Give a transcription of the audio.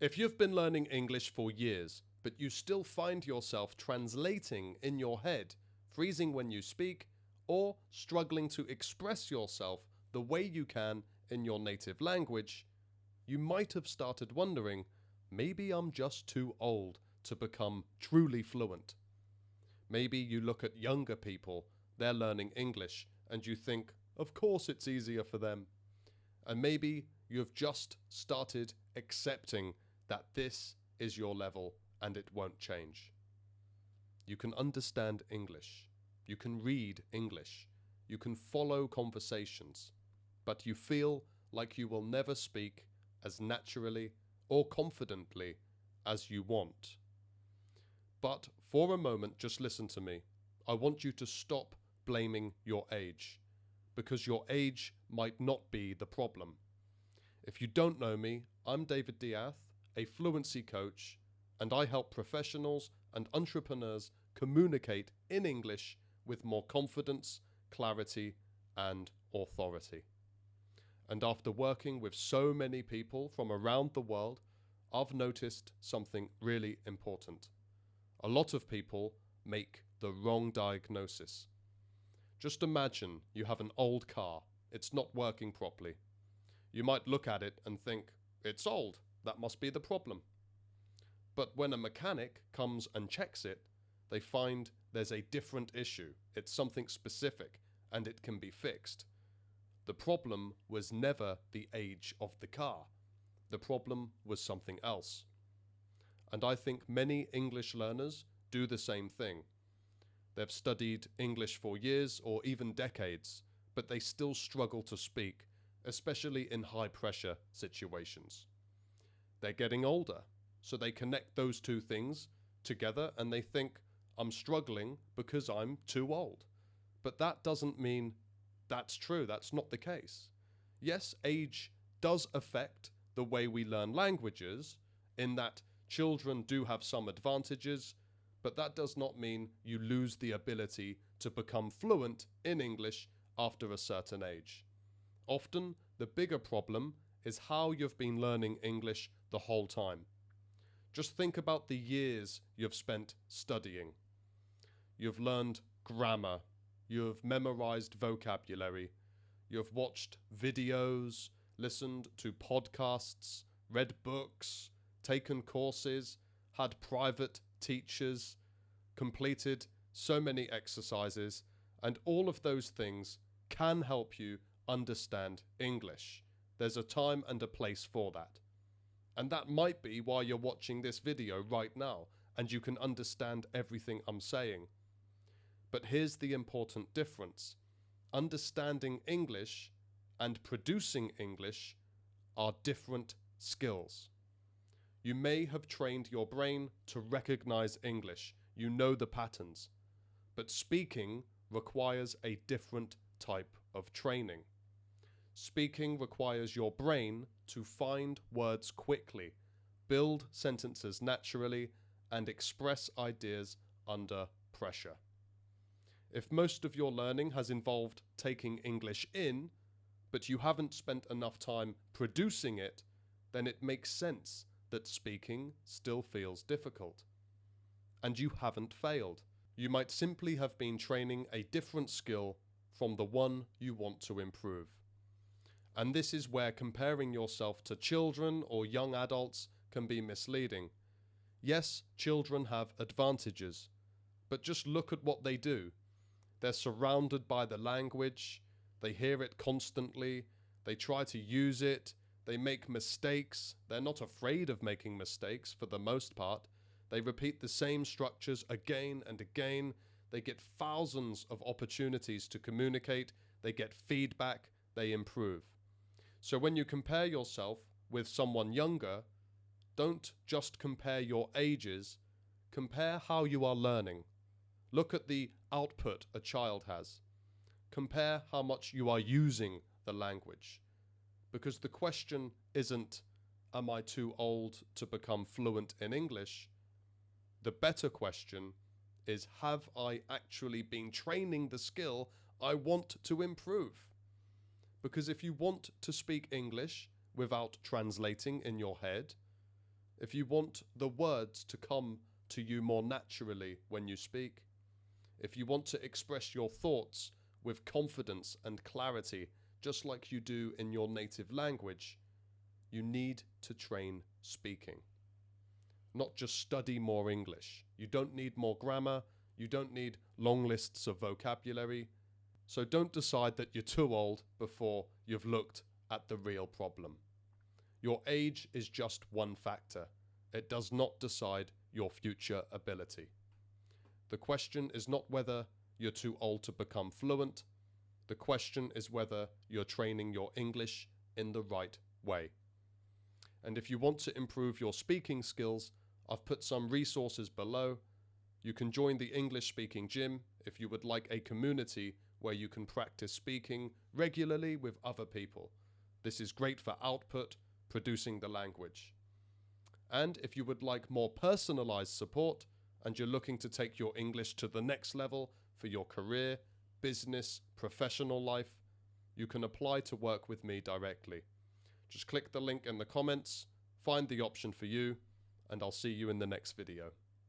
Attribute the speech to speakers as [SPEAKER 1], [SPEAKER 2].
[SPEAKER 1] If you've been learning English for years, but you still find yourself translating in your head, freezing when you speak, or struggling to express yourself the way you can in your native language, you might have started wondering, maybe I'm just too old to become truly fluent. Maybe you look at younger people, they're learning English, and you think, of course it's easier for them. And maybe you've just started accepting that this is your level and it won't change. You can understand English. You can read English. You can follow conversations. But you feel like you will never speak as naturally or confidently as you want. But for a moment, just listen to me. I want you to stop blaming your age, because your age might not be the problem. If you don't know me, I'm David Diath, a fluency coach, and I help professionals and entrepreneurs communicate in English with more confidence, clarity, and authority. And after working with so many people from around the world, I've noticed something really important. A lot of people make the wrong diagnosis. Just imagine you have an old car. It's not working properly. You might look at it and think, it's old, that must be the problem. But when a mechanic comes and checks it, they find there's a different issue. It's something specific and it can be fixed. The problem was never the age of the car. The problem was something else. And I think many English learners do the same thing. They've studied English for years or even decades, but they still struggle to speak, especially in high-pressure situations. They're getting older, so they connect those two things together and they think, I'm struggling because I'm too old. But that doesn't mean that's true. That's not the case. Yes, age does affect the way we learn languages, in that children do have some advantages, but that does not mean you lose the ability to become fluent in English after a certain age. Often, the bigger problem is how you've been learning English the whole time. Just think about the years you've spent studying. You've learned grammar, you've memorized vocabulary, you've watched videos, listened to podcasts, read books, taken courses, had private teachers, completed so many exercises, and all of those things can help you understand English. There's a time and a place for that. And that might be why you're watching this video right now and you can understand everything I'm saying. But here's the important difference. Understanding English and producing English are different skills. You may have trained your brain to recognize English. You know the patterns. But speaking requires a different type of training. Speaking requires your brain to find words quickly, build sentences naturally, and express ideas under pressure. If most of your learning has involved taking English in, but you haven't spent enough time producing it, then it makes sense that speaking still feels difficult. And you haven't failed. You might simply have been training a different skill from the one you want to improve. And this is where comparing yourself to children or young adults can be misleading. Yes, children have advantages, but just look at what they do. They're surrounded by the language, they hear it constantly, they try to use it, they make mistakes, they're not afraid of making mistakes for the most part, they repeat the same structures again and again, they get thousands of opportunities to communicate, they get feedback, they improve. So when you compare yourself with someone younger, don't just compare your ages, compare how you are learning. Look at the output a child has. Compare how much you are using the language. Because the question isn't, am I too old to become fluent in English? The better question is, have I actually been training the skill I want to improve? Because if you want to speak English without translating in your head, if you want the words to come to you more naturally when you speak, if you want to express your thoughts with confidence and clarity, just like you do in your native language, you need to train speaking. Not just study more English. You don't need more grammar. You don't need long lists of vocabulary. So don't decide that you're too old before you've looked at the real problem. Your age is just one factor. It does not decide your future ability. The question is not whether you're too old to become fluent. The question is whether you're training your English in the right way. And if you want to improve your speaking skills, I've put some resources below. You can join the English Speaking Gym if you would like a community where you can practice speaking regularly with other people. This is great for output, producing the language. And if you would like more personalized support and you're looking to take your English to the next level for your career, business, professional life, you can apply to work with me directly. Just click the link in the comments, find the option for you, and I'll see you in the next video.